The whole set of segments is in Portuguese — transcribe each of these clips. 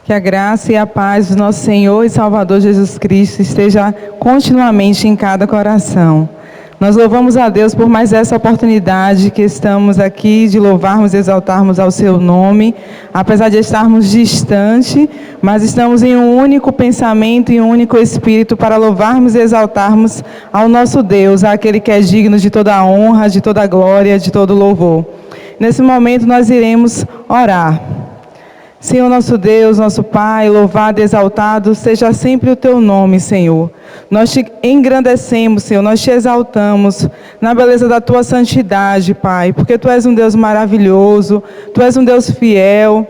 Que a graça e a paz do nosso Senhor e Salvador Jesus Cristo esteja continuamente em cada coração. Nós louvamos a Deus por mais essa oportunidade que estamos aqui de louvarmos e exaltarmos ao seu nome, apesar de estarmos distantes, mas estamos em um único pensamento e um único espírito para louvarmos e exaltarmos ao nosso Deus, aquele que é digno de toda a honra, de toda a glória, de todo o louvor. Nesse momento nós iremos orar. Senhor nosso Deus, nosso Pai, louvado e exaltado seja sempre o Teu nome, Senhor. Nós te engrandecemos, Senhor, nós te exaltamos na beleza da Tua santidade, Pai, porque Tu és um Deus maravilhoso, Tu és um Deus fiel,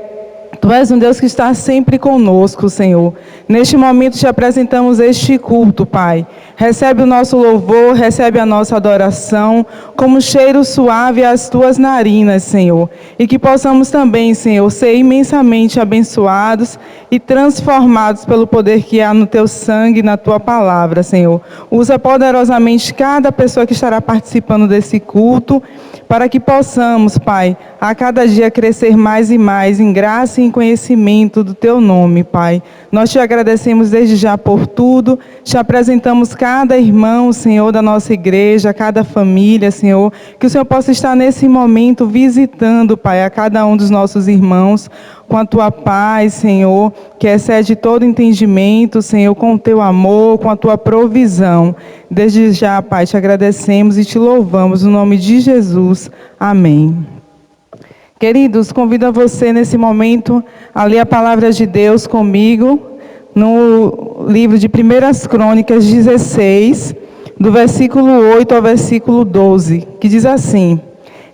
Tu és um Deus que está sempre conosco, Senhor. Neste momento te apresentamos este culto, Pai. Recebe o nosso louvor, recebe a nossa adoração, como cheiro suave às Tuas narinas, Senhor. E que possamos também, Senhor, ser imensamente abençoados e transformados pelo poder que há no Teu sangue e na Tua palavra, Senhor. Usa poderosamente cada pessoa que estará participando desse culto, para que possamos, Pai, a cada dia crescer mais e mais em graça e em conhecimento do Teu nome, Pai. Nós te agradecemos desde já por tudo, te apresentamos cada irmão, Senhor, da nossa igreja, cada família, Senhor, que o Senhor possa estar nesse momento visitando, Pai, a cada um dos nossos irmãos, com a Tua paz, Senhor, que excede todo entendimento, Senhor, com o Teu amor, com a Tua provisão. Desde já, Pai, te agradecemos e te louvamos no nome de Jesus. Amém. Queridos, convido a você nesse momento a ler a palavra de Deus comigo no livro de 1 Crônicas 16, do versículo 8 ao versículo 12, que diz assim: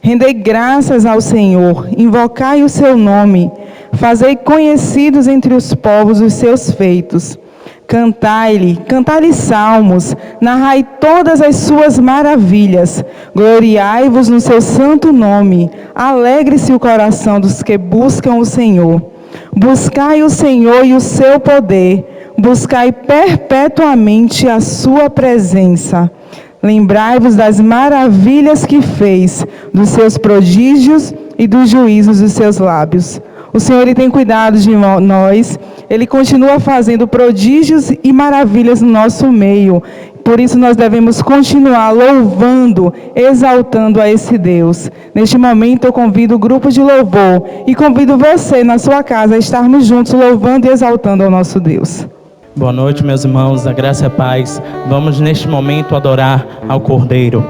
Rendei graças ao Senhor, invocai o seu nome, fazei conhecidos entre os povos os seus feitos. Cantai-lhe salmos, narrai todas as suas maravilhas, gloriai-vos no seu santo nome, alegre-se o coração dos que buscam o Senhor. Buscai o Senhor e o seu poder, buscai perpetuamente a sua presença. Lembrai-vos das maravilhas que fez, dos seus prodígios e dos juízos dos seus lábios. O Senhor, Ele tem cuidado de nós, Ele continua fazendo prodígios e maravilhas no nosso meio. Por isso nós devemos continuar louvando, exaltando a esse Deus. Neste momento eu convido o grupo de louvor e convido você na sua casa a estarmos juntos louvando e exaltando ao nosso Deus. Boa noite, meus irmãos, a graça e a paz. Vamos neste momento adorar ao Cordeiro.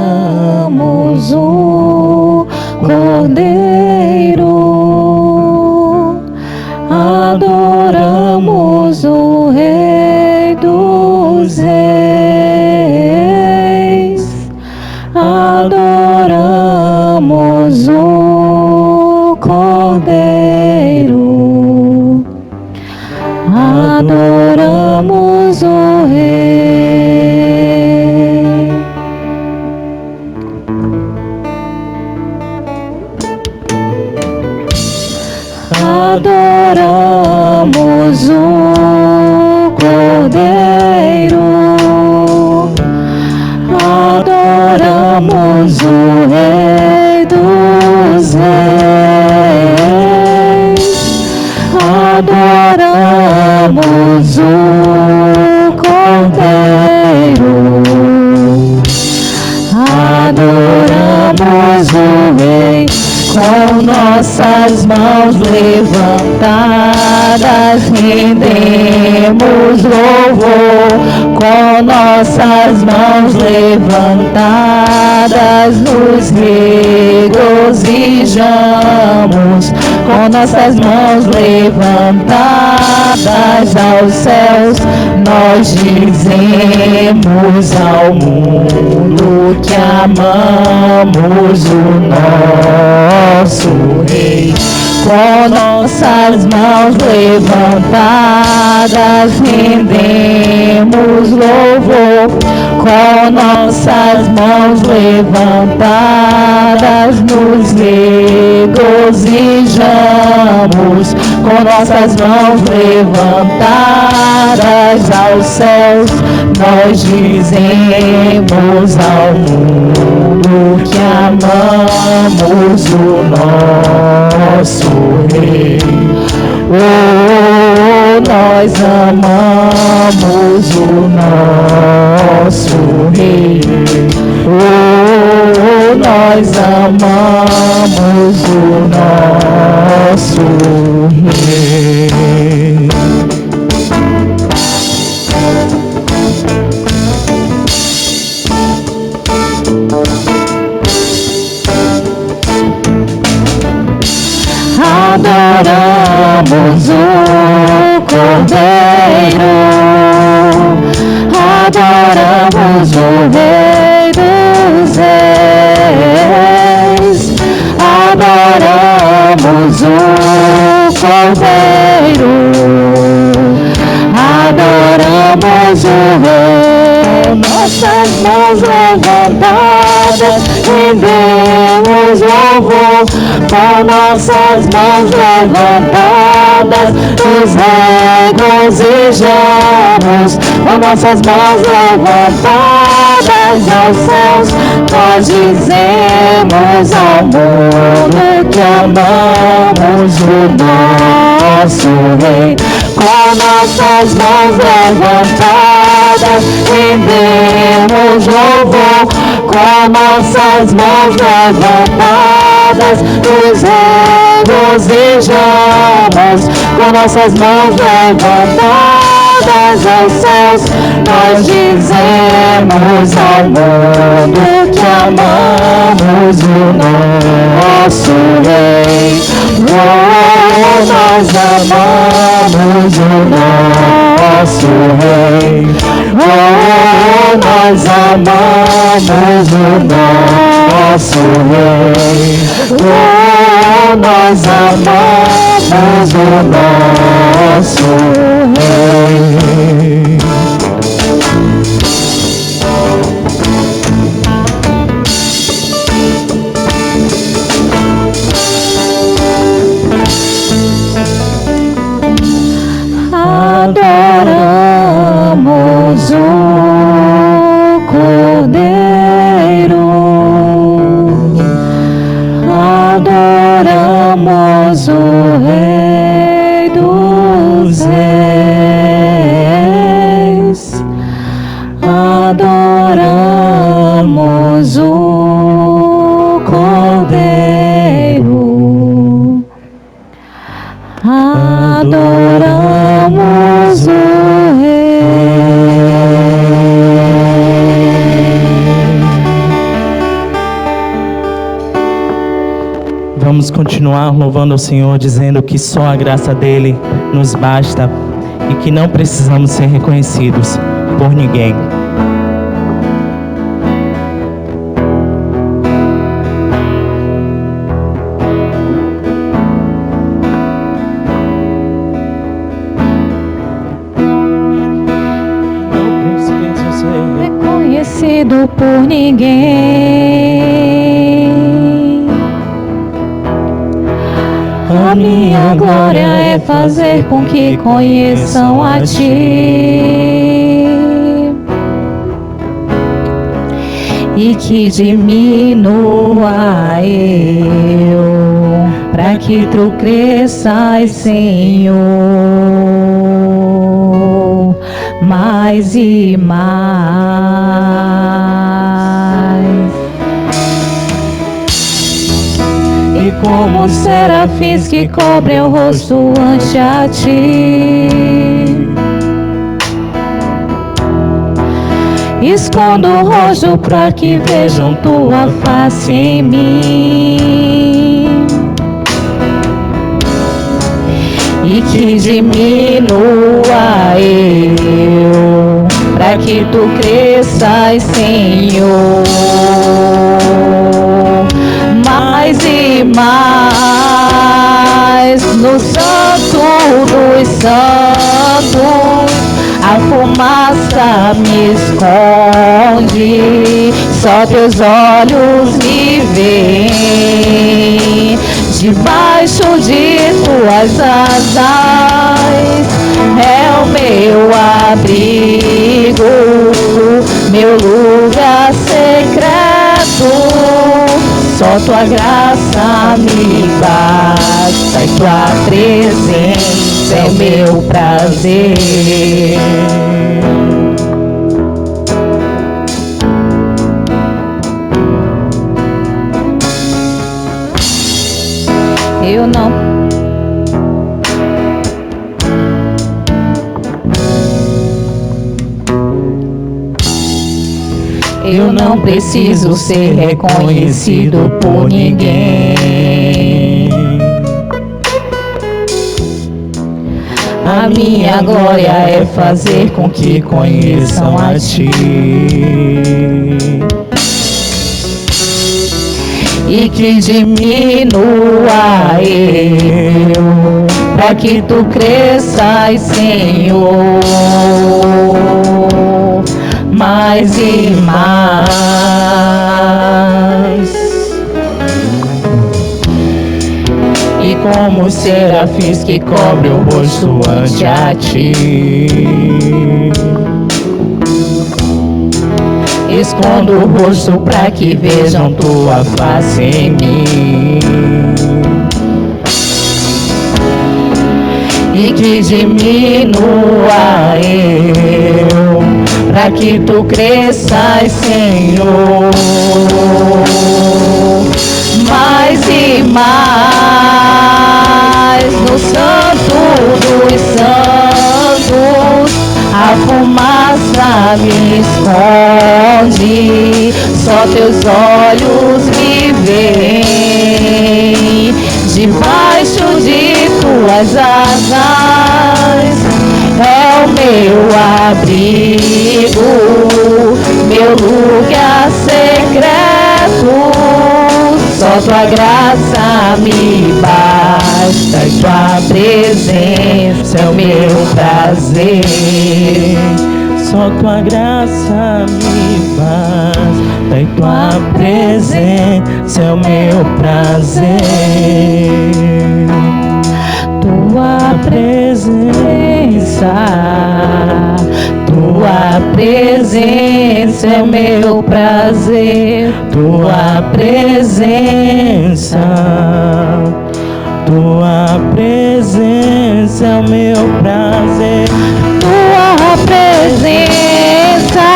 Adoramos o Cordeiro, adoramos o Rei dos Reis, adoramos o Cordeiro, adoramos o Rei. Adoramos o Cordeiro, adoramos o Rei dos Reis, adoramos o Cordeiro, adoramos o Rei. Com nossas mãos levantadas, rendemos louvor. Com nossas mãos levantadas, nos regozijamos. Com nossas mãos levantadas aos céus, nós dizemos ao mundo que amamos o nosso Rei. Com nossas mãos levantadas, rendemos louvor. Com nossas mãos levantadas, nos regozijamos. Com com nossas mãos levantadas aos céus, nós dizemos ao mundo que amamos o nosso Rei. Oh, nós amamos o nosso Rei. Oh, nós amamos o nosso Rei. Adoramos o Cordeiro, adoramos o Rei dos Reis, adoramos o Cordeiro, adoramos o Rei. Nossas mãos levantadas, rendemos louvor. Com nossas mãos levantadas, nos regozijamos. Com nossas mãos levantadas aos céus, nós dizemos ao mundo que amamos o nosso Rei. Com nossas mãos levantadas, rendemos louvor. Com nossas mãos levantadas, nos regozijamos. Com nossas mãos levantadas aos céus, nós dizemos ao mundo que amamos o nosso Rei. Oh, nós amamos o nosso Rei. Oh, nós amamos o nosso Rei. Oh, nós amamos o nosso Rei. Adoramos o Cordeiro, adoramos o Rei dos Reis, adoramos o Cordeiro, adoramos o Vamos continuar louvando ao Senhor, dizendo que só a graça dele nos basta e que não precisamos ser reconhecidos por ninguém. Reconhecido por ninguém. A minha glória é fazer com que conheçam a Ti e que diminua eu, para que Tu cresças, Senhor, mais e mais. E como os serafins que cobrem o rosto ante a Ti, escondo o rosto para que vejam Tua face em mim e que diminua eu, para que Tu cresças, Senhor, mais e mais. No Santo dos Santos a fumaça me esconde, só Teus olhos me veem. debaixo de tuas asas é o meu abrigo, meu lugar secreto. Só tua graça me basta e tua presença é o meu prazer. Eu não preciso ser reconhecido por ninguém. A minha glória é fazer com que conheçam a Ti e que diminua eu, para que Tu cresças, Senhor, mais e mais. E como os serafins que cobrem o rosto ante a Ti, escondo o rosto para que vejam Tua face em mim e que diminua eu, para que Tu cresças, Senhor, mais e mais. No Santo dos Santos a fumaça me esconde, só Teus olhos me veem. Debaixo de Tuas asas é o meu abrigo, meu lugar secreto. Só Tua graça me basta e Tua presença é o meu prazer. Só Tua graça me basta e Tua presença é o meu prazer. Tua presença, Tua presença é o meu prazer. Tua presença, Tua presença é o meu prazer. Tua presença,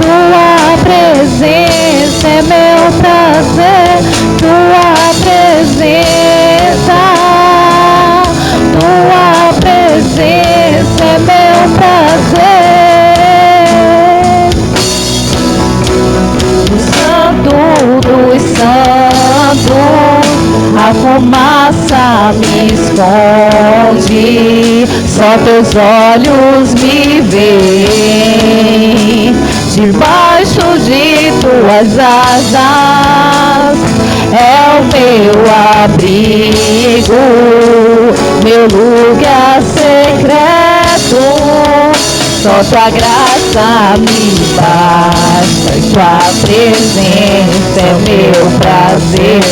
Tua presença é meu prazer. Tua presença, Tua presença é meu prazer. Santo dos santos, a fumaça me esconde, só Teus olhos me veem. Debaixo de Tuas asas é o meu abrigo, meu lugar secreto. Só Tua graça me basta e Tua presença é o meu prazer.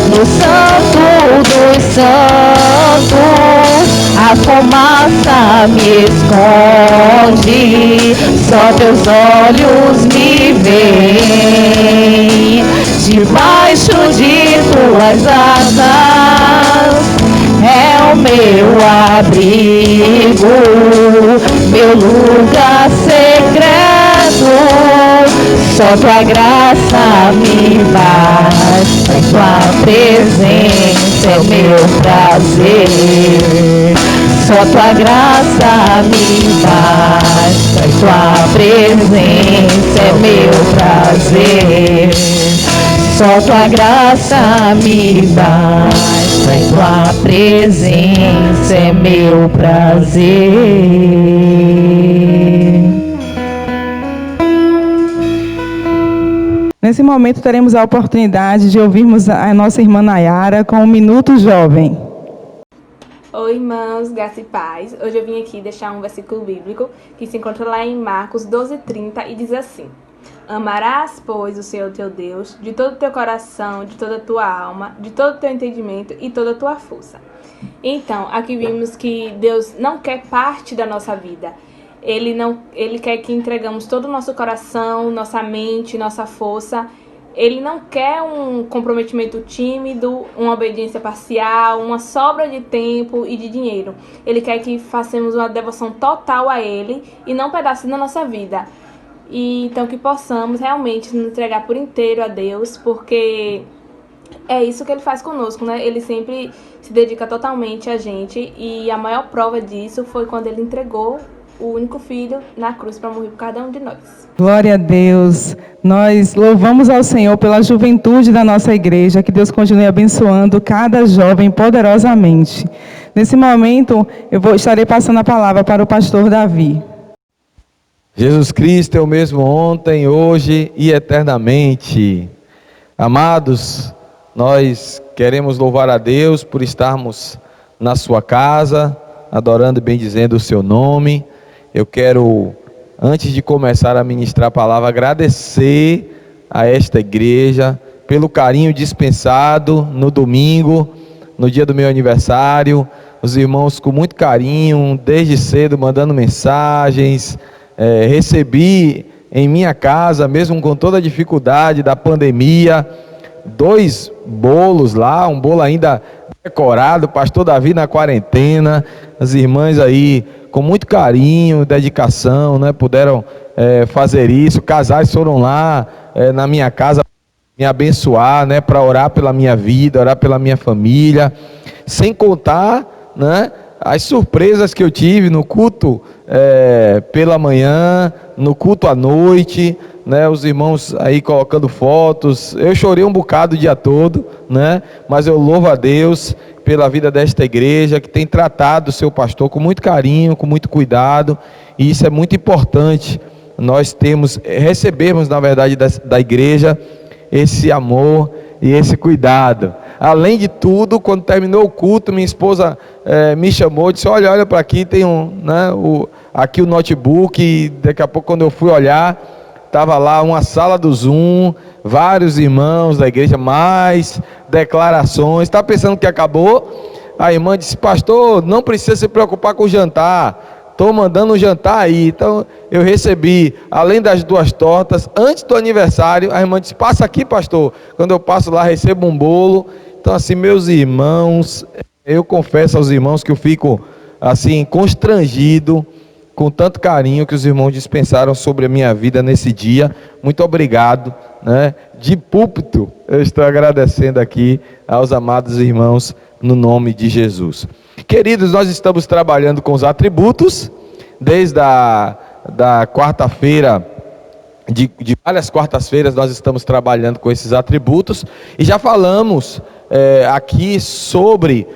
No Santo dos Santos a fumaça me esconde, só Teus olhos me veem. Debaixo de Tuas asas é o meu abrigo, meu lugar secreto. Só Tua graça me basta e Tua presença é o meu prazer. Só Tua graça me basta e Tua presença é meu prazer. Só Tua graça me basta e Tua presença é meu prazer. Nesse momento teremos a oportunidade de ouvirmos a nossa irmã Nayara com o Minuto Jovem. Oi, irmãos, graça e paz. Hoje eu vim aqui deixar um versículo bíblico que se encontra lá em Marcos 12:30 e diz assim: Amarás, pois, o Senhor teu Deus de todo o teu coração, de toda a tua alma, de todo o teu entendimento e toda a tua força. Então, aqui vimos que Deus não quer parte da nossa vida. Ele quer que entregamos todo o nosso coração, nossa mente, nossa força. Ele não quer um comprometimento tímido, uma obediência parcial, uma sobra de tempo e de dinheiro. Ele quer que façamos uma devoção total a Ele e não um pedacinho da nossa vida. E então que possamos realmente nos entregar por inteiro a Deus, porque é isso que Ele faz conosco, né? Ele sempre se dedica totalmente a gente, e a maior prova disso foi quando Ele entregou o único Filho na cruz para morrer por cada um de nós. Glória a Deus. Nós louvamos ao Senhor pela juventude da nossa igreja, que Deus continue abençoando cada jovem poderosamente. Nesse momento, estarei passando a palavra para o pastor Davi. Jesus Cristo é o mesmo ontem, hoje e eternamente. Amados, nós queremos louvar a Deus por estarmos na sua casa, adorando e bendizendo o seu nome. Eu quero, antes de começar a ministrar a palavra, agradecer a esta igreja pelo carinho dispensado no domingo, no dia do meu aniversário. Os irmãos com muito carinho, desde cedo, mandando mensagens. Recebi em minha casa, mesmo com toda a dificuldade da pandemia, 2 bolos lá, um bolo ainda decorado, pastor Davi na quarentena, as irmãs aí com muito carinho, dedicação, né, puderam fazer isso. Casais foram lá na minha casa me abençoar, né, para orar pela minha vida, orar pela minha família, sem contar, né, as surpresas que eu tive no culto pela manhã, no culto à noite, né, os irmãos aí colocando fotos. Eu chorei um bocado o dia todo, né, mas eu louvo a Deus pela vida desta igreja, que tem tratado o seu pastor com muito carinho, com muito cuidado, e isso é muito importante. Nós recebemos, na verdade, da igreja, esse amor e esse cuidado. Além de tudo, quando terminou o culto, minha esposa me chamou e disse: olha para aqui, tem aqui o notebook. E daqui a pouco, quando eu fui olhar, estava lá uma sala do Zoom, vários irmãos da igreja, mais declarações. Está pensando que acabou? A irmã disse: pastor, não precisa se preocupar com o jantar, estou mandando um jantar aí. Então eu recebi, além das 2 tortas, antes do aniversário. A irmã disse: passa aqui, pastor. Quando eu passo lá, recebo um bolo. Então, assim, meus irmãos, eu confesso aos irmãos que eu fico assim constrangido com tanto carinho que os irmãos dispensaram sobre a minha vida nesse dia. Muito obrigado, né? De púlpito, eu estou agradecendo aqui aos amados irmãos no nome de Jesus. Queridos, nós estamos trabalhando com os atributos desde da quarta-feira, de várias quartas-feiras nós estamos trabalhando com esses atributos, e já falamos aqui sobre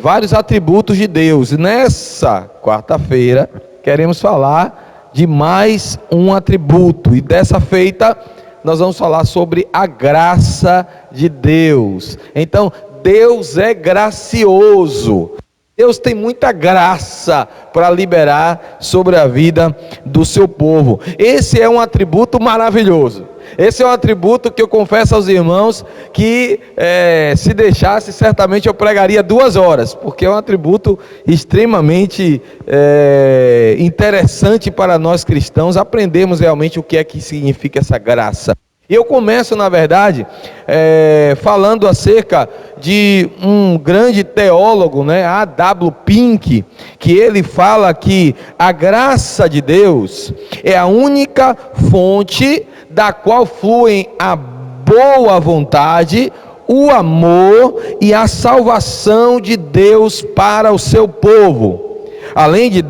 vários atributos de Deus. Nessa quarta-feira queremos falar de mais um atributo, e dessa feita nós vamos falar sobre a graça de Deus. Então, Deus é gracioso. Deus tem muita graça para liberar sobre a vida do seu povo. Esse é um atributo maravilhoso. Esse é um atributo que eu confesso aos irmãos que se deixasse, certamente eu pregaria 2 horas, porque é um atributo extremamente interessante para nós cristãos aprendermos realmente o que é que significa essa graça. E eu começo, na verdade, falando acerca de um grande teólogo, né, A.W. Pink, que ele fala que a graça de Deus é a única fonte da qual fluem a boa vontade, o amor e a salvação de Deus para o seu povo. Além de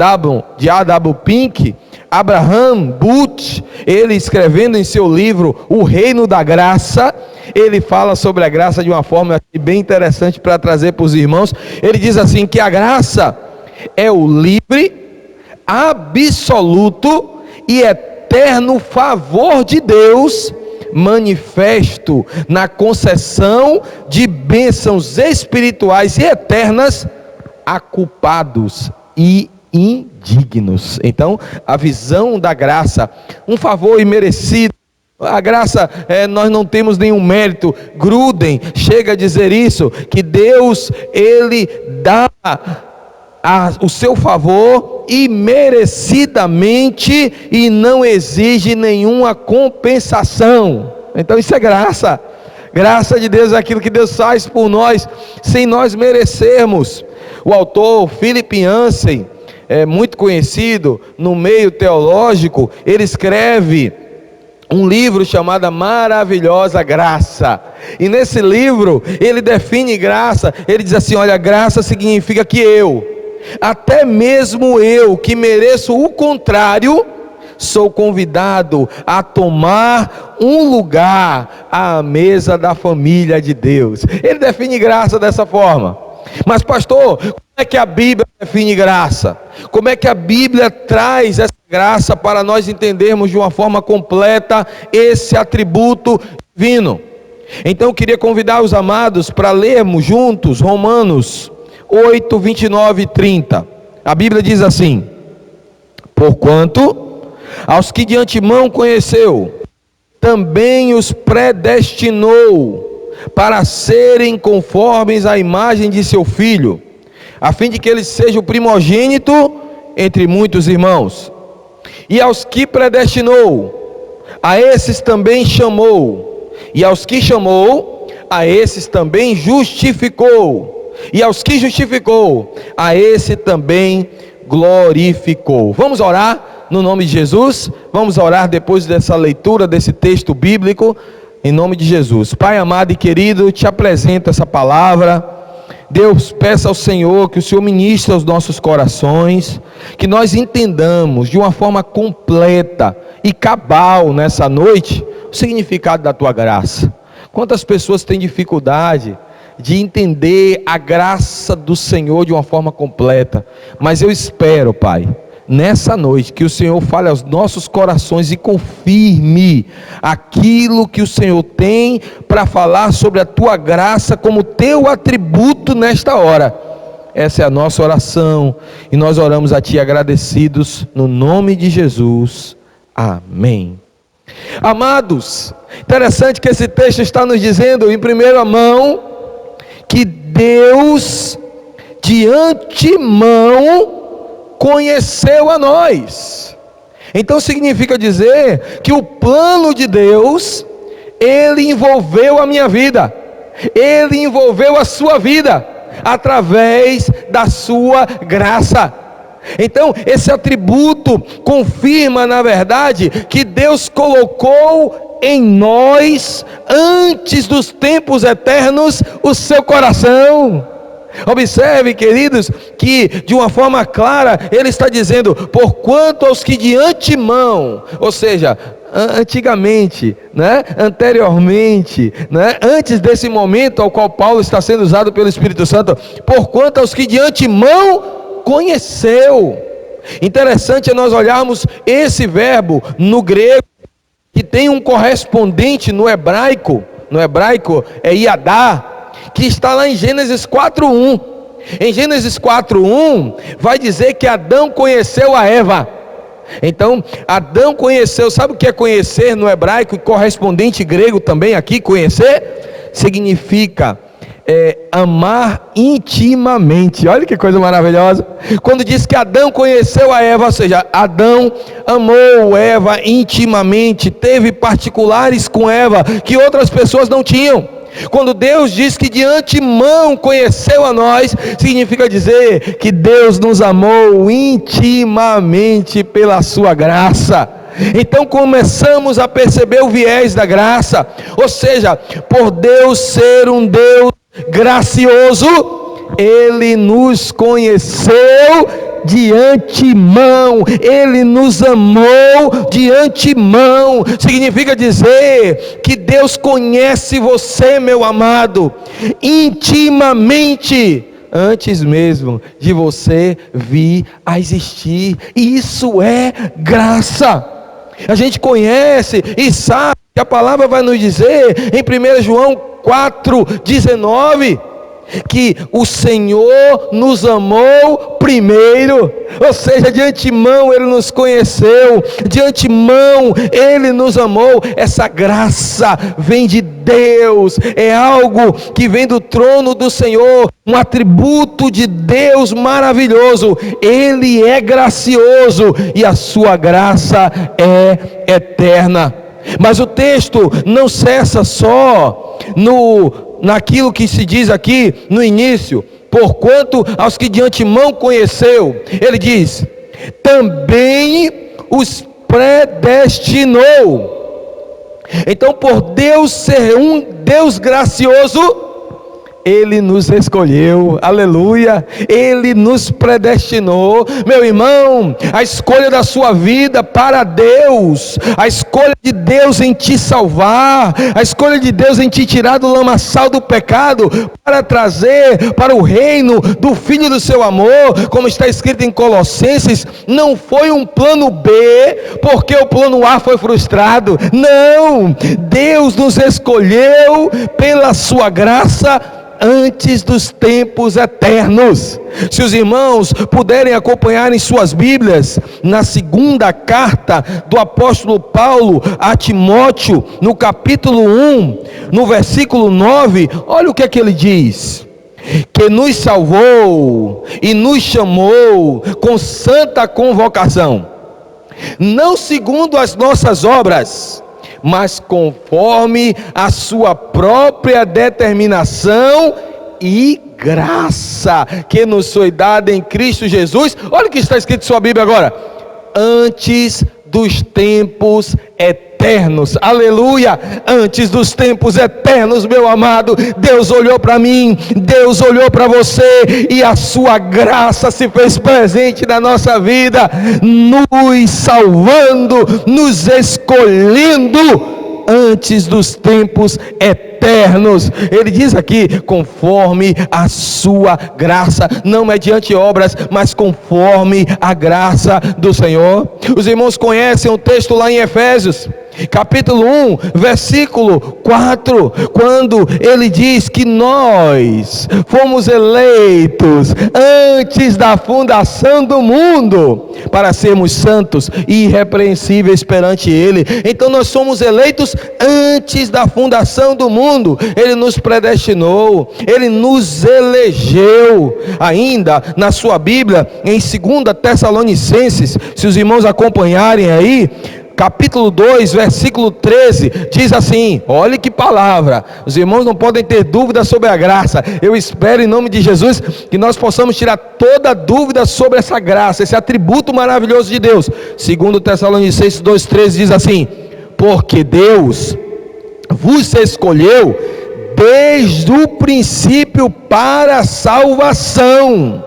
A.W. Pink, Abraham Booth, ele escrevendo em seu livro O Reino da Graça, ele fala sobre a graça de uma forma bem interessante para trazer para os irmãos. Ele diz assim, que a graça é o livre, absoluto e eterno favor de Deus, manifesto na concessão de bênçãos espirituais e eternas a culpados e indignos. Então, a visão da graça, um favor imerecido. A graça, nós não temos nenhum mérito. Gruden chega a dizer isso, que Deus, Ele dá o seu favor imerecidamente e não exige nenhuma compensação. Então isso é graça. Graça de Deus é aquilo que Deus faz por nós sem nós merecermos. O autor Philip Yancey, muito conhecido no meio teológico, ele escreve um livro chamado Maravilhosa Graça. E nesse livro ele define graça. Ele diz assim: olha, graça significa que até mesmo eu, que mereço o contrário, sou convidado a tomar um lugar à mesa da família de Deus. Ele define graça dessa forma. Mas pastor, como é que a Bíblia define graça? Como é que a Bíblia traz essa graça para nós entendermos de uma forma completa esse atributo divino? Então eu queria convidar os amados para lermos juntos Romanos 8, 29 e 30. A Bíblia diz assim: porquanto aos que de antemão conheceu, também os predestinou para serem conformes à imagem de seu Filho, a fim de que ele seja o primogênito entre muitos irmãos. E aos que predestinou, a esses também chamou. E aos que chamou, a esses também justificou. E aos que justificou, a esse também glorificou. Vamos orar no nome de Jesus? Vamos orar depois dessa leitura desse texto bíblico, em nome de Jesus. Pai amado e querido, te apresento essa palavra. Deus, peça ao Senhor que o Senhor ministre aos nossos corações, que nós entendamos de uma forma completa e cabal nessa noite o significado da tua graça. Quantas pessoas têm dificuldade de entender a graça do Senhor de uma forma completa, mas eu espero, Pai, nessa noite, que o Senhor fale aos nossos corações e confirme aquilo que o Senhor tem para falar sobre a tua graça como teu atributo nesta hora. Essa é a nossa oração e nós oramos a ti agradecidos no nome de Jesus. Amém. Amados, interessante que esse texto está nos dizendo em primeira mão que Deus de antemão conheceu a nós. Então significa dizer que o plano de Deus, ele envolveu a minha vida, ele envolveu a sua vida, através da sua graça. Então esse atributo confirma, na verdade, que Deus colocou em nós, antes dos tempos eternos, o seu coração. Observe, queridos, que de uma forma clara ele está dizendo: porquanto aos que de antemão, ou seja, antigamente, anteriormente, antes desse momento ao qual Paulo está sendo usado pelo Espírito Santo, porquanto aos que de antemão conheceu. Interessante é nós olharmos esse verbo no grego, que tem um correspondente no hebraico é iadá, que está lá em Gênesis 4:1. Em Gênesis 4:1 vai dizer que Adão conheceu a Eva. Então Adão conheceu, sabe o que é conhecer no hebraico, e correspondente grego também aqui, conhecer, significa amar intimamente. Olha que coisa maravilhosa, quando diz que Adão conheceu a Eva, ou seja, Adão amou Eva intimamente, teve particulares com Eva que outras pessoas não tinham. Quando Deus diz que de antemão conheceu a nós, significa dizer que Deus nos amou intimamente pela sua graça. Então começamos a perceber o viés da graça, ou seja, por Deus ser um Deus gracioso, Ele nos conheceu de antemão, Ele nos amou de antemão. Significa dizer que Deus conhece você, meu amado, intimamente, antes mesmo de você vir a existir. E isso é graça. A gente conhece e sabe que a palavra vai nos dizer em 1 João 4,19, que o Senhor nos amou primeiro, ou seja, de antemão Ele nos conheceu, de antemão Ele nos amou. Essa graça vem de Deus, é algo que vem do trono do Senhor, um atributo de Deus maravilhoso. Ele é gracioso e a sua graça é eterna. Mas o texto não cessa só naquilo que se diz aqui no início, porquanto aos que de antemão conheceu, ele diz, também os predestinou. Então, por Deus ser um Deus gracioso, Ele nos escolheu, aleluia, Ele nos predestinou. Meu irmão, a escolha da sua vida para Deus, a escolha de Deus em te salvar, a escolha de Deus em te tirar do lamaçal do pecado, para trazer para o reino do Filho do seu amor, como está escrito em Colossenses, não foi um plano B, porque o plano A foi frustrado. Não, Deus nos escolheu pela sua graça, antes dos tempos eternos. Se os irmãos puderem acompanhar em suas Bíblias, na segunda carta do apóstolo Paulo a Timóteo, no capítulo 1, no versículo 9, olha o que é que ele diz: que nos salvou e nos chamou com santa convocação, não segundo as nossas obras, mas conforme a sua própria determinação e graça, que nos foi dada em Cristo Jesus. Olha o que está escrito em sua Bíblia agora: antes dos tempos eternos, aleluia, antes dos tempos eternos, meu amado, Deus olhou para mim, Deus olhou para você, e a sua graça se fez presente na nossa vida, nos salvando, nos escolhendo, antes dos tempos eternos. Ele diz aqui, conforme a sua graça, não mediante obras, mas conforme a graça do Senhor. Os irmãos conhecem o texto lá em Efésios, capítulo 1, versículo 4, quando ele diz que nós fomos eleitos antes da fundação do mundo, para sermos santos e irrepreensíveis perante Ele. Então nós somos eleitos antes da fundação do mundo. Ele nos predestinou, Ele nos elegeu. Ainda na sua Bíblia, em 2 Tessalonicenses, se os irmãos acompanharem aí, capítulo 2, versículo 13, diz assim, olha que palavra, os irmãos não podem ter dúvida sobre a graça. Eu espero em nome de Jesus que nós possamos tirar toda dúvida sobre essa graça, esse atributo maravilhoso de Deus. 2 Tessalonicenses 2,13 diz assim: porque Deus vos escolheu desde o princípio para a salvação,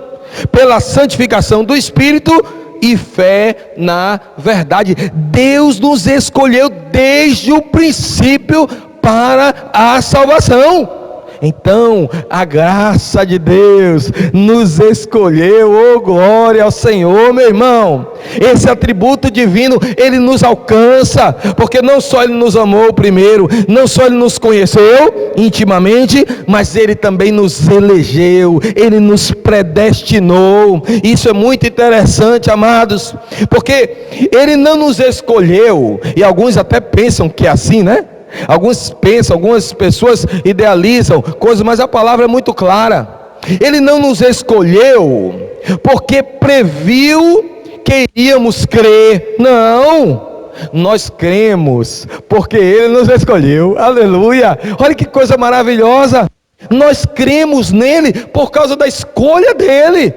pela santificação do Espírito e fé na verdade. Deus nos escolheu desde o princípio para a salvação. Então, a graça de Deus nos escolheu, oh glória ao Senhor, meu irmão. Esse atributo divino, ele nos alcança, porque não só ele nos amou primeiro, não só ele nos conheceu intimamente, mas ele também nos elegeu, ele nos predestinou. Isso é muito interessante, amados, porque ele não nos escolheu, e alguns até pensam que é assim, né? Alguns pensam, algumas pessoas idealizam coisas, mas a palavra é muito clara. Ele não nos escolheu porque previu que iríamos crer. Não, nós cremos porque Ele nos escolheu. Aleluia, olha que coisa maravilhosa. Nós cremos nele por causa da escolha dele.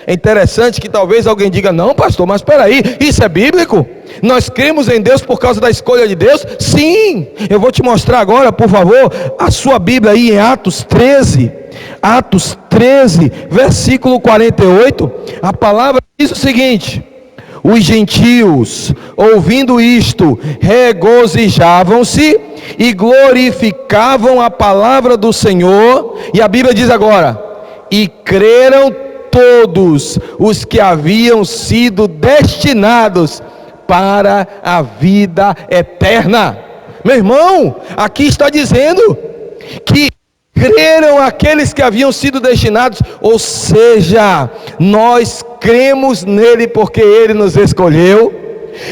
É interessante que talvez alguém diga: não, pastor, mas espera aí, isso é bíblico? Nós cremos em Deus por causa da escolha de Deus? Sim, eu vou te mostrar agora, por favor, a sua Bíblia aí em Atos 13, versículo 48, a palavra diz o seguinte: os gentios, ouvindo isto, regozijavam-se e glorificavam a palavra do Senhor, e a Bíblia diz agora: e creram todos os que haviam sido destinados para a vida eterna. Meu irmão, aqui está dizendo que creram aqueles que haviam sido destinados, ou seja, nós cremos nele porque ele nos escolheu.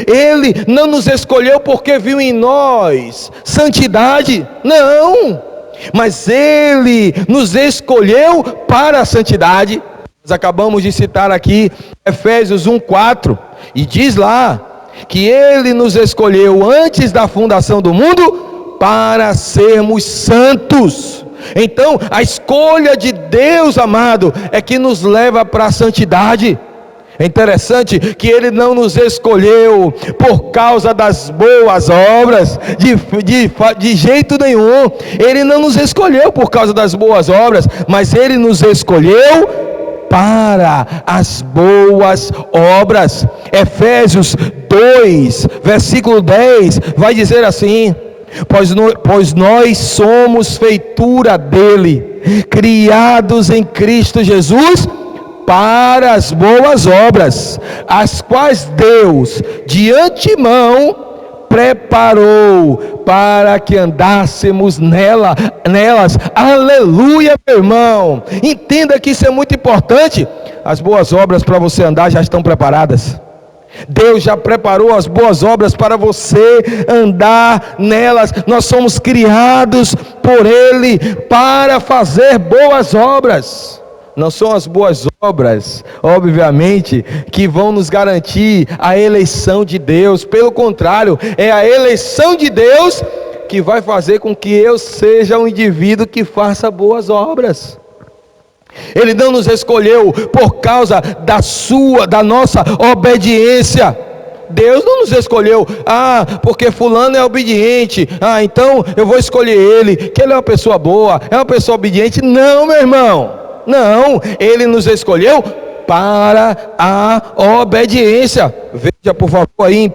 Ele não nos escolheu porque viu em nós santidade, não, mas ele nos escolheu para a santidade. Nós acabamos de citar aqui Efésios 1:4, e diz lá que ele nos escolheu antes da fundação do mundo para sermos santos. Então a escolha de Deus, amado, é que nos leva para a santidade. É interessante que ele não nos escolheu por causa das boas obras, de jeito nenhum. Ele não nos escolheu por causa das boas obras, mas ele nos escolheu para as boas obras. Efésios 2, versículo 10, vai dizer assim: pois nós somos feitura dele, criados em Cristo Jesus, para as boas obras, as quais Deus de antemão preparou para que andássemos nelas. Aleluia, meu irmão. Entenda que isso é muito importante. As boas obras para você andar já estão preparadas. Deus já preparou as boas obras para você andar nelas. Nós somos criados por Ele para fazer boas obras. Não são as boas obras, obviamente, que vão nos garantir a eleição de Deus. Pelo contrário, é a eleição de Deus que vai fazer com que eu seja um indivíduo que faça boas obras. Ele não nos escolheu por causa da nossa obediência. Deus não nos escolheu, porque fulano é obediente, então eu vou escolher ele, que ele é uma pessoa boa, é uma pessoa obediente. Não, meu irmão. Não, ele nos escolheu para a obediência. Veja por favor aí em 1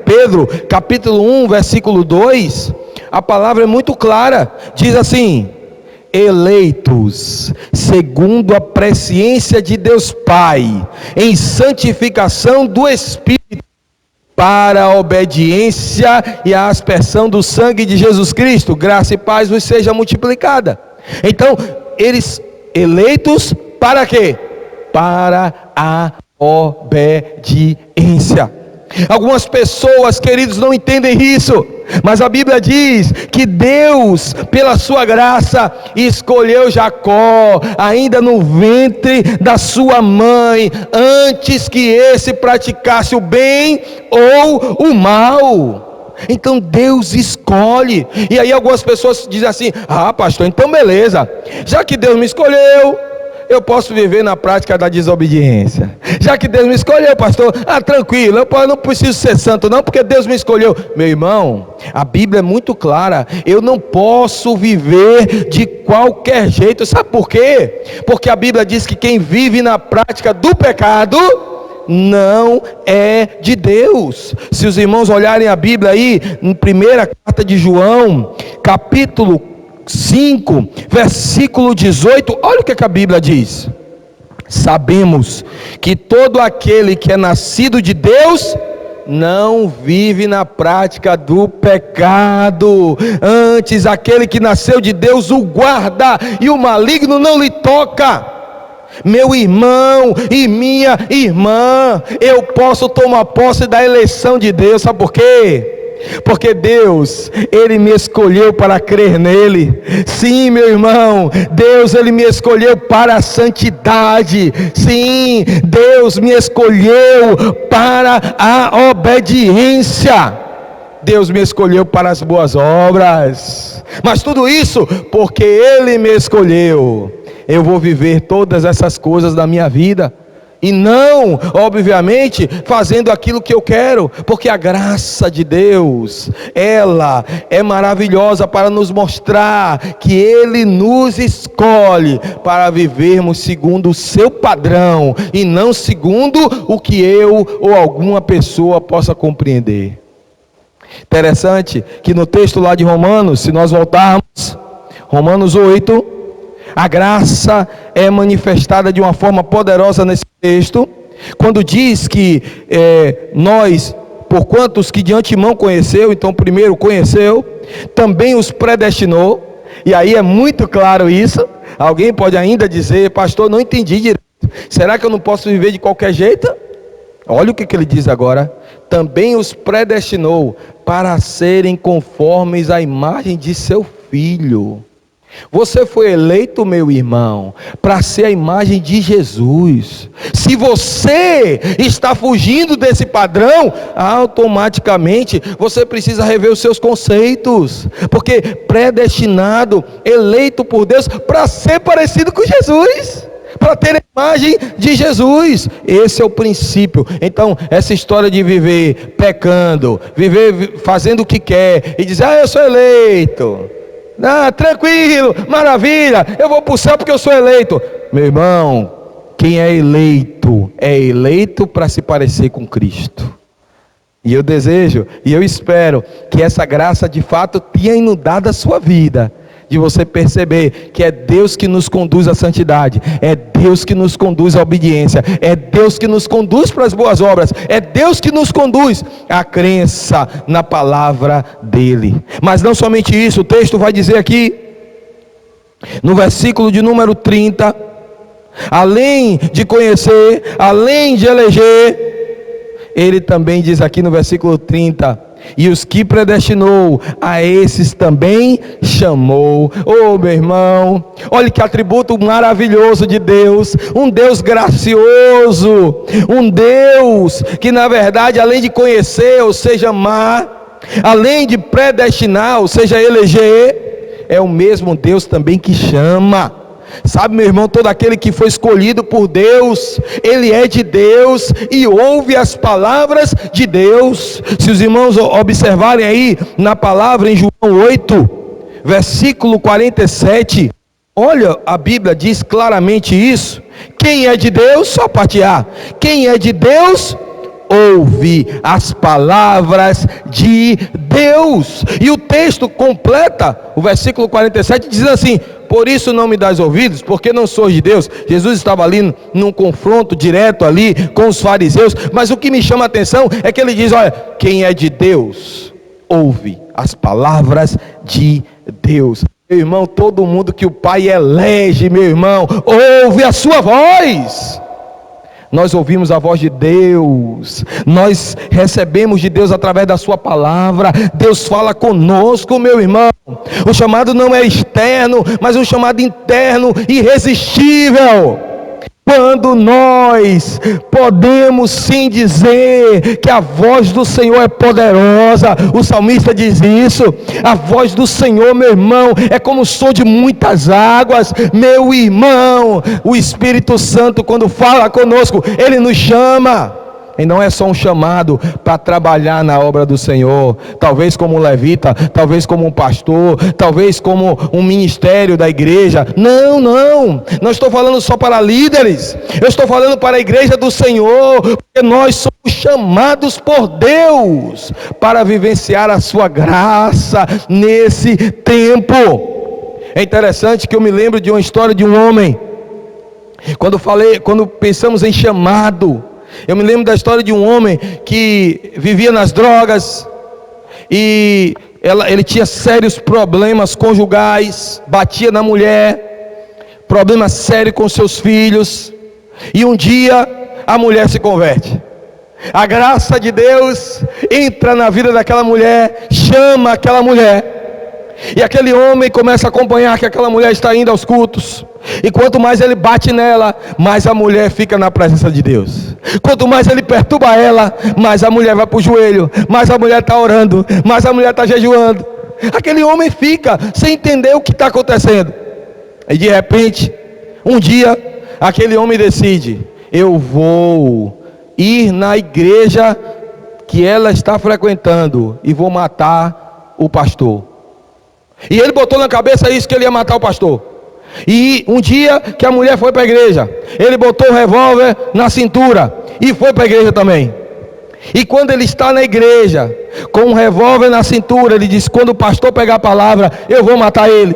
Pedro capítulo 1, versículo 2, a palavra é muito clara, diz assim: eleitos segundo a presciência de Deus Pai, em santificação do Espírito, para a obediência e a aspersão do sangue de Jesus Cristo, graça e paz vos seja multiplicada. Então, eles eleitos para quê? Para a obediência. Algumas pessoas, queridos, não entendem isso, mas a Bíblia diz que Deus, pela sua graça, escolheu Jacó ainda no ventre da sua mãe, antes que esse praticasse o bem ou o mal. Então Deus escolhe. E aí algumas pessoas dizem assim: pastor, então beleza, já que Deus me escolheu, eu posso viver na prática da desobediência. Já que Deus me escolheu, pastor, tranquilo, eu não preciso ser santo não, porque Deus me escolheu. Meu irmão, a Bíblia é muito clara: eu não posso viver de qualquer jeito. Sabe por quê? Porque a Bíblia diz que quem vive na prática do pecado não é de Deus. Se os irmãos olharem a Bíblia aí, em primeira carta de João, capítulo 5, versículo 18, olha o que a Bíblia diz: sabemos que todo aquele que é nascido de Deus não vive na prática do pecado, antes aquele que nasceu de Deus o guarda, e o maligno não lhe toca. Meu irmão e minha irmã, eu posso tomar posse da eleição de Deus. Sabe por quê? Porque Deus, Ele me escolheu para crer nele. Sim, meu irmão, Deus, Ele me escolheu para a santidade. Sim, Deus me escolheu para a obediência. Deus me escolheu para as boas obras. Mas tudo isso porque Ele me escolheu. Eu vou viver todas essas coisas da minha vida, e não, obviamente, fazendo aquilo que eu quero, porque a graça de Deus, ela é maravilhosa para nos mostrar que Ele nos escolhe para vivermos segundo o seu padrão, e não segundo o que eu ou alguma pessoa possa compreender. Interessante que no texto lá de Romanos, se nós voltarmos, Romanos 8, a graça é manifestada de uma forma poderosa nesse texto, quando diz que nós, por quantos que de antemão conheceu, então primeiro conheceu, também os predestinou, E aí é muito claro isso. Alguém pode ainda dizer: pastor, não entendi direito. Será que eu não posso viver de qualquer jeito? Olha o que ele diz agora. Também os predestinou para serem conformes à imagem de seu Filho. Você foi eleito, meu irmão, para ser a imagem de Jesus. Se você está fugindo desse padrão, automaticamente você precisa rever os seus conceitos. Porque predestinado, eleito por Deus para ser parecido com Jesus, para ter a imagem de Jesus. Esse é o princípio. Então, essa história de viver pecando, viver fazendo o que quer e dizer: eu sou eleito, tranquilo, maravilha, eu vou para o céu porque eu sou eleito. Meu irmão, quem é eleito para se parecer com Cristo. E eu desejo e eu espero que essa graça de fato tenha inundado a sua vida, de você perceber que é Deus que nos conduz à santidade, é Deus que nos conduz à obediência, é Deus que nos conduz para as boas obras, é Deus que nos conduz à crença na palavra dele. Mas não somente isso, o texto vai dizer aqui, no versículo de número 30, além de conhecer, além de eleger, ele também diz aqui no versículo 30, e os que predestinou, a esses também chamou. Oh, meu irmão, olha que atributo maravilhoso de Deus. Um Deus gracioso, um Deus que na verdade, além de conhecer, ou seja, amar, além de predestinar, ou seja, eleger, é o mesmo Deus também que chama. Sabe, meu irmão, todo aquele que foi escolhido por Deus, ele é de Deus e ouve as palavras de Deus. Se os irmãos observarem aí na palavra em João 8, versículo 47, olha, a Bíblia diz claramente isso. Quem é de Deus, só parte A. Quem é de Deus, ouve as palavras de Deus. E o texto completa o versículo 47 dizendo assim: por isso não me dás ouvidos, porque não sou de Deus. Jesus estava ali num confronto direto ali com os fariseus, mas o que me chama a atenção é que ele diz: olha, quem é de Deus, ouve as palavras de Deus. Meu irmão, todo mundo que o Pai elege, meu irmão, ouve a sua voz. Nós ouvimos a voz de Deus, nós recebemos de Deus através da sua palavra. Deus fala conosco, meu irmão. O chamado não é externo, mas um chamado interno, irresistível. Quando nós podemos sim dizer que a voz do Senhor é poderosa, o salmista diz isso. A voz do Senhor, meu irmão, é como o som de muitas águas. Meu irmão, o Espírito Santo, quando fala conosco, ele nos chama. E não é só um chamado para trabalhar na obra do Senhor, talvez como um levita, talvez como um pastor, talvez como um ministério da igreja. Não estou falando só para líderes, eu estou falando para a igreja do Senhor, porque nós somos chamados por Deus para vivenciar a sua graça nesse tempo. É interessante que eu me lembro de uma história de um homem, quando pensamos em chamado, eu me lembro da história de um homem que vivia nas drogas e ele tinha sérios problemas conjugais, batia na mulher, problema sério com seus filhos, e um dia a mulher se converte. A graça de Deus entra na vida daquela mulher, chama aquela mulher, e aquele homem começa a acompanhar que aquela mulher está indo aos cultos. E quanto mais ele bate nela, mais a mulher fica na presença de Deus. Quanto mais ele perturba ela, mais a mulher vai para o joelho, mais a mulher está orando, mais a mulher está jejuando. Aquele homem fica sem entender o que está acontecendo. E de repente, um dia, aquele homem decide: eu vou ir na igreja que ela está frequentando e vou matar o pastor. E ele botou na cabeça isso, que ele ia matar o pastor. E um dia que a mulher foi para a igreja, ele botou o revólver na cintura e foi para a igreja também. E quando ele está na igreja com um revólver na cintura, ele diz: quando o pastor pegar a palavra, eu vou matar ele.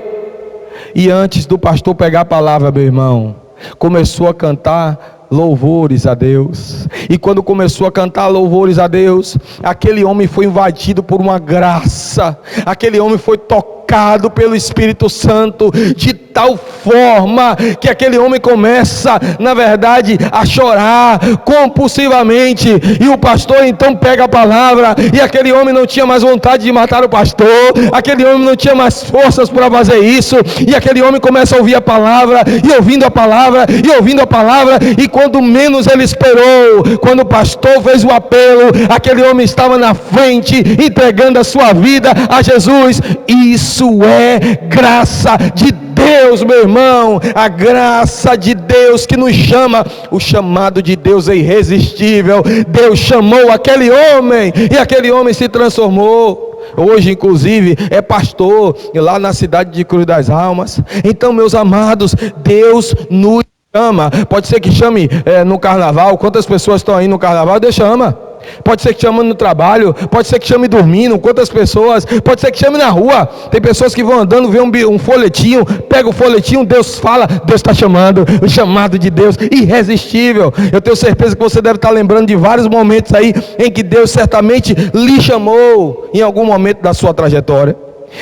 E antes do pastor pegar a palavra, meu irmão, começou a cantar louvores a Deus. E quando começou a cantar louvores a Deus, aquele homem foi invadido por uma graça, aquele homem foi tocado tocado pelo Espírito Santo de tal forma que aquele homem começa, na verdade, a chorar compulsivamente, e o pastor então pega a palavra, e aquele homem não tinha mais vontade de matar o pastor, aquele homem não tinha mais forças para fazer isso, e aquele homem começa a ouvir a palavra, e ouvindo a palavra, e ouvindo a palavra, e quando menos ele esperou, quando o pastor fez o apelo, aquele homem estava na frente, entregando a sua vida a Jesus. Isso é graça de Deus, meu irmão, a graça de Deus que nos chama. O chamado de Deus é irresistível. Deus chamou aquele homem, e aquele homem se transformou. Hoje inclusive é pastor lá na cidade de Cruz das Almas. Então, meus amados, Deus nos chama. Pode ser que chame no carnaval. Quantas pessoas estão aí no carnaval? Deus chama. Pode ser que chame no trabalho, pode ser que chame dormindo. Quantas pessoas? Pode ser que chame na rua. Tem pessoas que vão andando, vê um folhetinho, pega o folhetinho, Deus fala, Deus está chamando. O chamado de Deus, irresistível. Eu tenho certeza que você deve estar lembrando de vários momentos aí em que Deus certamente lhe chamou em algum momento da sua trajetória.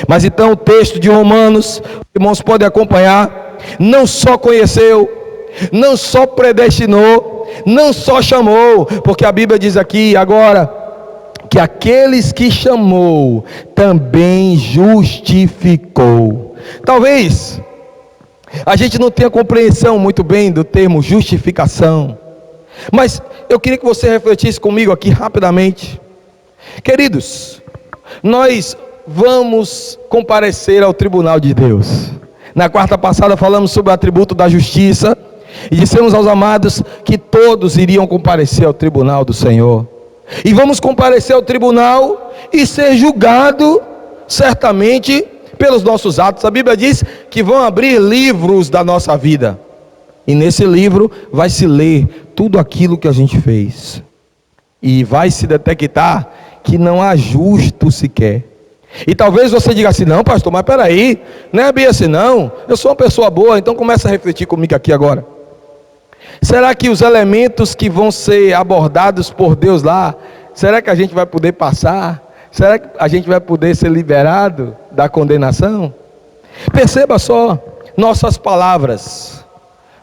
Mas então o texto de Romanos, irmãos podem acompanhar, não só conheceu, não só predestinou, não só chamou, porque a Bíblia diz aqui agora, que aqueles que chamou, também justificou. Talvez a gente não tenha compreensão muito bem do termo justificação, mas eu queria que você refletisse comigo aqui rapidamente. Queridos, nós vamos comparecer ao tribunal de Deus. Na quarta passada falamos sobre o atributo da justiça, e dissemos aos amados que todos iriam comparecer ao tribunal do Senhor. E vamos comparecer ao tribunal e ser julgado certamente pelos nossos atos. A Bíblia diz que vão abrir livros da nossa vida, e nesse livro vai se ler tudo aquilo que a gente fez, e vai se detectar que não há justo sequer. E talvez você diga assim: não, pastor, mas peraí, não é bem assim não, eu sou uma pessoa boa. Então começa a refletir comigo aqui agora. Será que os elementos que vão ser abordados por Deus lá, será que a gente vai poder passar? Será que a gente vai poder ser liberado da condenação? Perceba só, nossas palavras,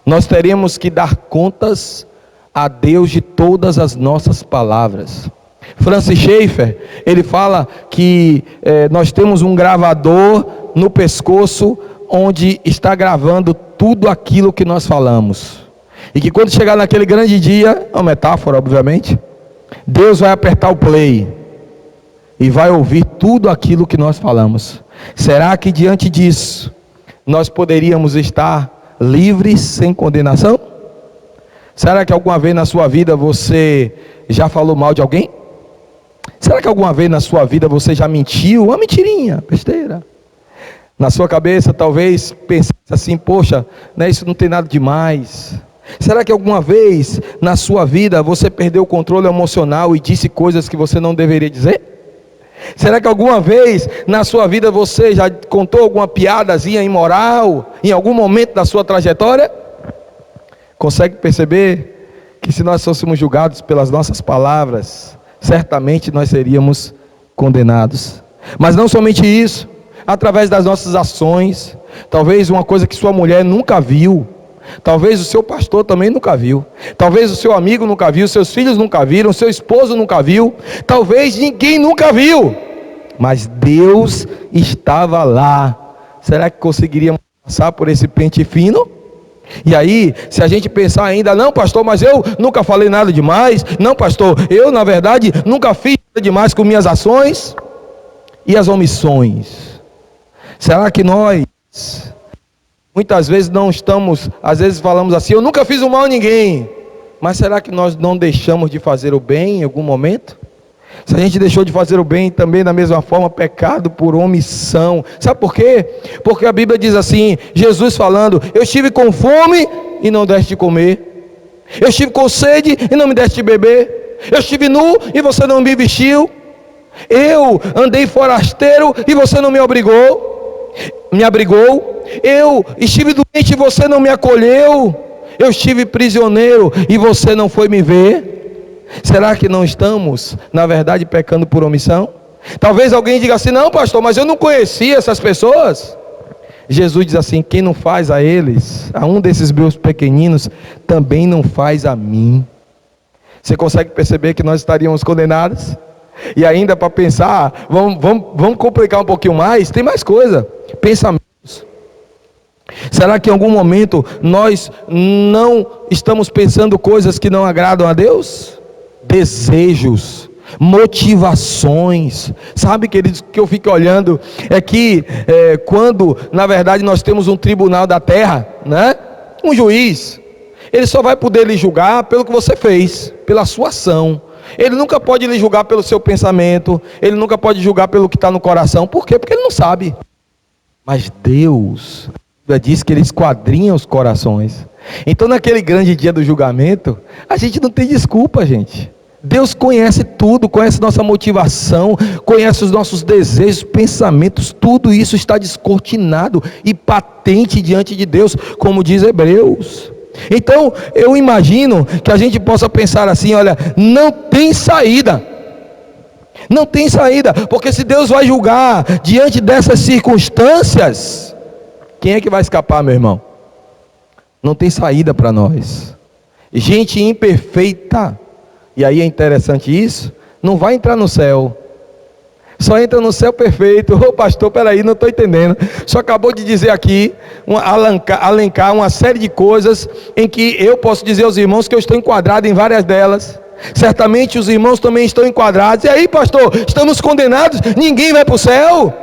nós teremos que dar contas a Deus de todas as nossas palavras. Francis Schaeffer, ele fala que nós temos um gravador no pescoço, onde está gravando tudo aquilo que nós falamos. E que quando chegar naquele grande dia, é uma metáfora obviamente, Deus vai apertar o play e vai ouvir tudo aquilo que nós falamos. Será que diante disso nós poderíamos estar livres sem condenação? Será que alguma vez na sua vida você já falou mal de alguém? Será que alguma vez na sua vida você já mentiu? Uma mentirinha, besteira. Na sua cabeça talvez pense assim: poxa, né, isso não tem nada demais. Será que alguma vez na sua vida você perdeu o controle emocional e disse coisas que você não deveria dizer? Será que alguma vez na sua vida você já contou alguma piadazinha imoral em algum momento da sua trajetória? Consegue perceber que se nós fôssemos julgados pelas nossas palavras, certamente nós seríamos condenados? Mas não somente isso, através das nossas ações. Talvez uma coisa que sua mulher nunca viu, talvez o seu pastor também nunca viu, talvez o seu amigo nunca viu, seus filhos nunca viram, seu esposo nunca viu, talvez ninguém nunca viu, mas Deus estava lá. Será que conseguiríamos passar por esse pente fino? E aí, se a gente pensar ainda: não, pastor, mas eu nunca falei nada demais, não, pastor, eu na verdade nunca fiz nada demais com minhas ações. E as omissões? Será que nós muitas vezes não estamos, às vezes falamos assim: eu nunca fiz o mal a ninguém, mas será que nós não deixamos de fazer o bem em algum momento? Se a gente deixou de fazer o bem, também da mesma forma, pecado por omissão. Sabe por quê? Porque a Bíblia diz assim, Jesus falando: eu estive com fome e não deste de comer, eu estive com sede e não me deste de beber, eu estive nu e você não me vestiu, eu andei forasteiro e você não me abrigou, eu estive doente e você não me acolheu, eu estive prisioneiro e você não foi me ver. Será que não estamos, na verdade, pecando por omissão? Talvez alguém diga assim: não, pastor, mas eu não conhecia essas pessoas. Jesus diz assim: quem não faz a eles, a um desses meus pequeninos, também não faz a mim. Você consegue perceber que nós estaríamos condenados? E ainda para pensar, vamos complicar um pouquinho mais, tem mais coisa, pensamentos. Será que em algum momento nós não estamos pensando coisas que não agradam a Deus? Desejos, motivações. Sabe, queridos, que eu fico olhando é que quando na verdade nós temos um tribunal da terra, né? Um juiz, ele só vai poder lhe julgar pelo que você fez, pela sua ação. Ele nunca pode lhe julgar pelo seu pensamento, ele nunca pode julgar pelo que está no coração. Por quê? Porque ele não sabe. Mas Deus diz que ele esquadrinha os corações. Então naquele grande dia do julgamento, a gente não tem desculpa, gente. Deus conhece tudo, conhece nossa motivação, conhece os nossos desejos, pensamentos, tudo isso está descortinado e patente diante de Deus, como diz Hebreus. Então eu imagino que a gente possa pensar assim: olha, não tem saída. Não tem saída, porque se Deus vai julgar diante dessas circunstâncias, quem é que vai escapar, meu irmão? Não tem saída para nós. Gente imperfeita, e aí é interessante isso, não vai entrar no céu. Só entra no céu perfeito. Ô pastor, peraí, não estou entendendo. Só acabou de dizer aqui, alencar uma série de coisas em que eu posso dizer aos irmãos que eu estou enquadrado em várias delas. Certamente os irmãos também estão enquadrados. E aí, pastor, estamos condenados? Ninguém vai para o céu?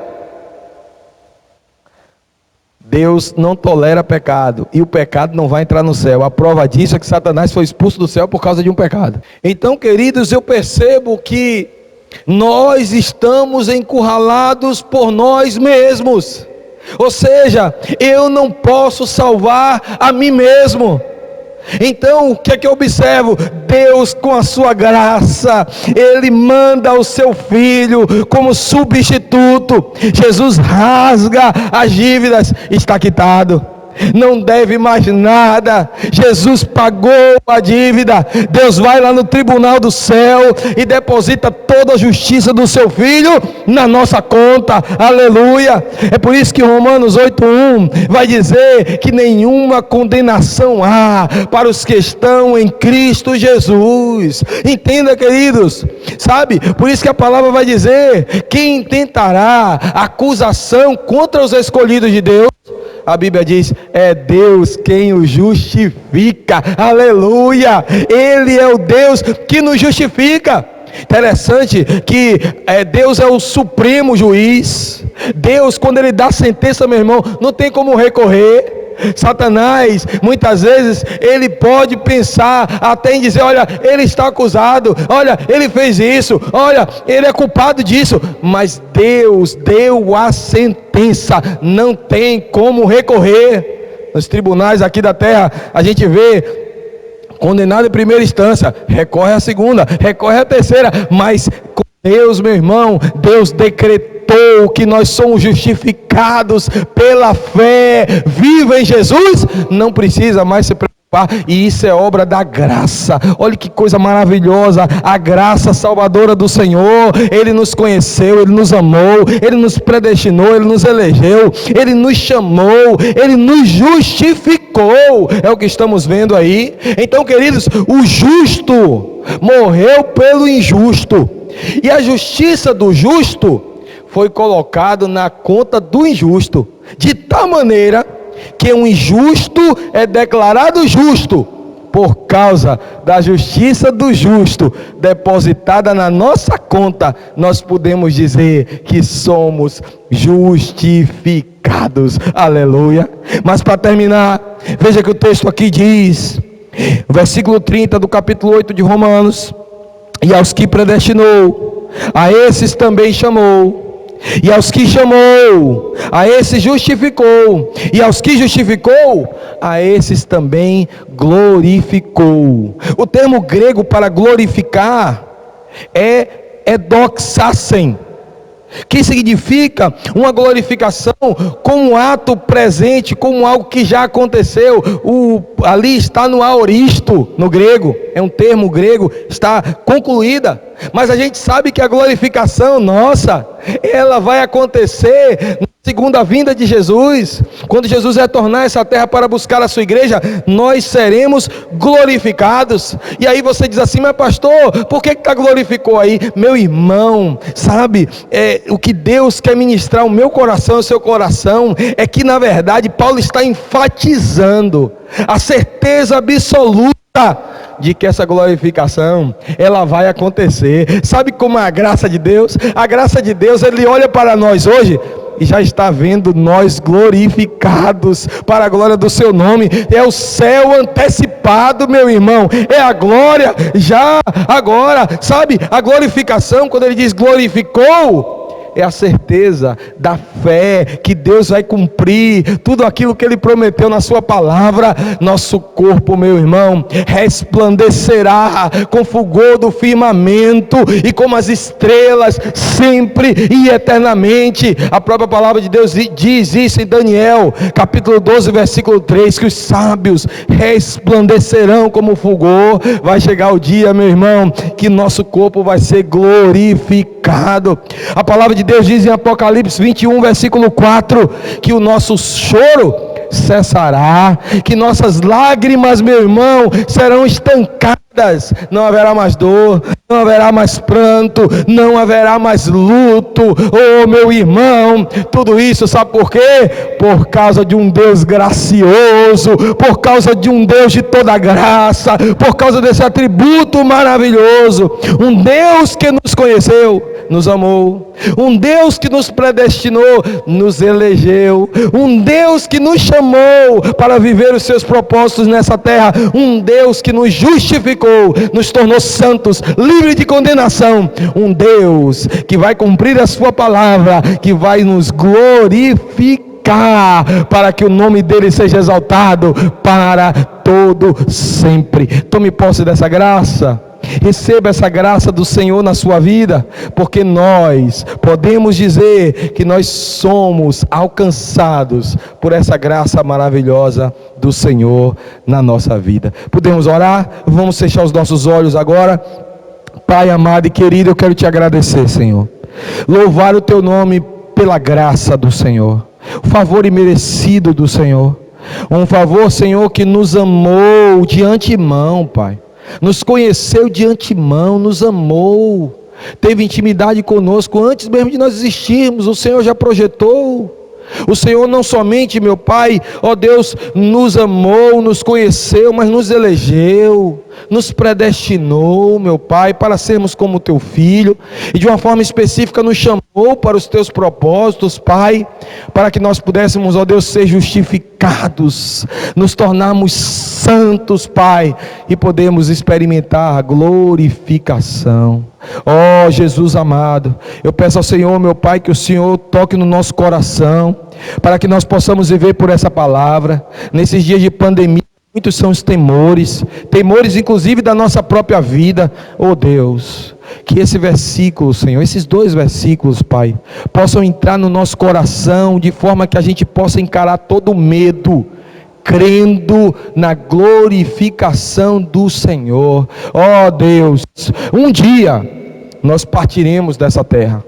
Deus não tolera pecado, e o pecado não vai entrar no céu. A prova disso é que Satanás foi expulso do céu por causa de um pecado. Então, queridos, eu percebo que nós estamos encurralados por nós mesmos. Ou seja, eu não posso salvar a mim mesmo. Então o que é que eu observo? Deus, com a sua graça, Ele manda o seu Filho como substituto. Jesus rasga as dívidas, está quitado, não deve mais nada. Jesus pagou a dívida. Deus vai lá no tribunal do céu e deposita toda a justiça do seu Filho na nossa conta. Aleluia. É por isso que Romanos 8:1 vai dizer que nenhuma condenação há para os que estão em Cristo Jesus. Entenda, queridos, sabe, por isso que a palavra vai dizer: quem intentará acusação contra os escolhidos de Deus? A Bíblia diz: é Deus quem o justifica. Aleluia. Ele é o Deus que nos justifica. Interessante que Deus é o supremo juiz. Deus, quando Ele dá sentença, meu irmão, não tem como recorrer. Satanás, muitas vezes, ele pode pensar até em dizer: olha, ele está acusado, olha, ele fez isso, olha, ele é culpado disso. Mas Deus deu a sentença, não tem como recorrer. Nos tribunais aqui da terra, a gente vê condenado em primeira instância, recorre à segunda, recorre à terceira, mas com Deus, meu irmão, Deus decretou que nós somos justificados pela fé viva em Jesus, não precisa mais se preocupar, e isso é obra da graça. Olha que coisa maravilhosa, a graça salvadora do Senhor. Ele nos conheceu, Ele nos amou, Ele nos predestinou, Ele nos elegeu, Ele nos chamou, Ele nos justificou. É o que estamos vendo aí. Então, queridos, o justo morreu pelo injusto, e a justiça do justo foi colocado na conta do injusto, de tal maneira que um injusto é declarado justo por causa da justiça do justo depositada na nossa conta. Nós podemos dizer que somos justificados. Aleluia. Mas para terminar, veja que o texto aqui diz, versículo 30 do capítulo 8 de Romanos: e aos que predestinou, a esses também chamou. E aos que chamou, a esses justificou. E aos que justificou, a esses também glorificou. O termo grego para glorificar é doxasen, que significa uma glorificação como um ato presente, como algo que já aconteceu. Ali está no aoristo, no grego, é um termo grego, está concluída. mas a gente sabe que a glorificação nossa, ela vai acontecer na segunda vinda de Jesus. Quando Jesus retornar a essa terra para buscar a sua igreja, nós seremos glorificados. E aí você diz assim: mas pastor, por que glorificou aí? Meu irmão, sabe, o que Deus quer ministrar ao meu coração, ao seu coração, é que na verdade Paulo está enfatizando a certeza absoluta de que essa glorificação, ela vai acontecer. Sabe como é a graça de Deus? A graça de Deus, Ele olha para nós hoje e já está vendo nós glorificados para a glória do seu nome. É o céu antecipado, meu irmão, é a glória já agora, sabe, a glorificação, quando Ele diz glorificou, é a certeza da fé que Deus vai cumprir tudo aquilo que Ele prometeu na sua palavra. Nosso corpo, meu irmão, resplandecerá com fulgor do firmamento e como as estrelas, sempre e eternamente. A própria palavra de Deus diz isso em Daniel, capítulo 12, versículo 3, que os sábios resplandecerão como fulgor. Vai chegar o dia, meu irmão, que nosso corpo vai ser glorificado. A palavra de Deus diz em Apocalipse 21, versículo 4, que o nosso choro cessará, que nossas lágrimas, meu irmão, serão estancadas. Não haverá mais dor, não haverá mais pranto, não haverá mais luto. Oh, meu irmão, tudo isso sabe por quê? Por causa de um Deus gracioso, por causa de um Deus de toda graça, por causa desse atributo maravilhoso. Um Deus que nos conheceu, nos amou. Um Deus que nos predestinou, nos elegeu. Um Deus que nos chamou para viver os seus propósitos nessa terra. Um Deus que nos justificou, nos tornou santos, livres de condenação. Um Deus que vai cumprir a sua palavra, que vai nos glorificar, para que o nome dele seja exaltado para todo sempre. Tome posse dessa graça. Receba essa graça do Senhor na sua vida, porque nós podemos dizer que nós somos alcançados por essa graça maravilhosa do Senhor na nossa vida. Podemos orar? Vamos fechar os nossos olhos agora. Pai amado e querido, eu quero te agradecer, Senhor, louvar o teu nome pela graça do Senhor, o favor imerecido do Senhor, um favor, Senhor, que nos amou de antemão, Pai. Nos conheceu de antemão, nos amou, teve intimidade conosco antes mesmo de nós existirmos. O Senhor já projetou. O Senhor não somente, meu Pai, ó Deus, nos amou, nos conheceu, mas nos elegeu, nos predestinou, meu Pai, para sermos como teu filho, e de uma forma específica nos chamou para os teus propósitos, Pai, para que nós pudéssemos, ó Deus, ser justificados, nos tornarmos santos, Pai, e podemos experimentar a glorificação. Ó Jesus amado, eu peço ao Senhor, meu Pai, que o Senhor toque no nosso coração, para que nós possamos viver por essa palavra. Nesses dias de pandemia, muitos são os temores inclusive da nossa própria vida. Oh Deus, que esse versículo, Senhor, esses dois versículos, Pai, possam entrar no nosso coração, de forma que a gente possa encarar todo o medo, crendo na glorificação do Senhor. Ó Deus, um dia nós partiremos dessa terra,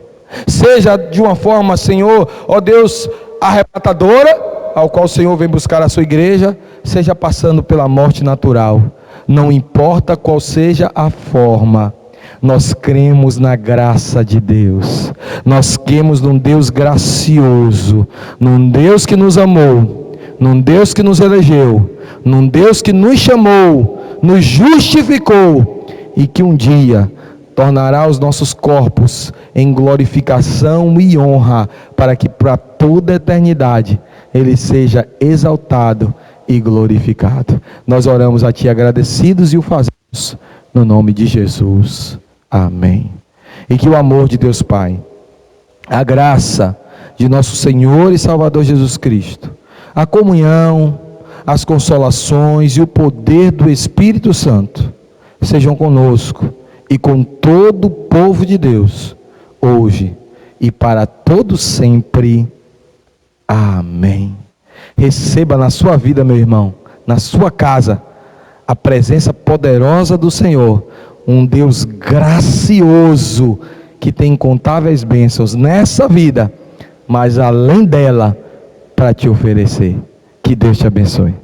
seja de uma forma, Senhor, ó Deus, arrebatadora, ao qual o Senhor vem buscar a sua igreja, seja passando pela morte natural. Não importa qual seja a forma, nós cremos na graça de Deus. Nós cremos num Deus gracioso, num Deus que nos amou, num Deus que nos elegeu, num Deus que nos chamou, nos justificou, e que um dia tornará os nossos corpos em glorificação e honra, para que para toda a eternidade Ele seja exaltado e glorificado. Nós oramos a Ti agradecidos e o fazemos no nome de Jesus. Amém. E que o amor de Deus Pai, a graça de nosso Senhor e Salvador Jesus Cristo, a comunhão, as consolações e o poder do Espírito Santo sejam conosco e com todo o povo de Deus, hoje e para todo sempre. Amém. Receba na sua vida, meu irmão, na sua casa, a presença poderosa do Senhor, um Deus gracioso, que tem incontáveis bênçãos nessa vida, mas além dela, para te oferecer. Que Deus te abençoe.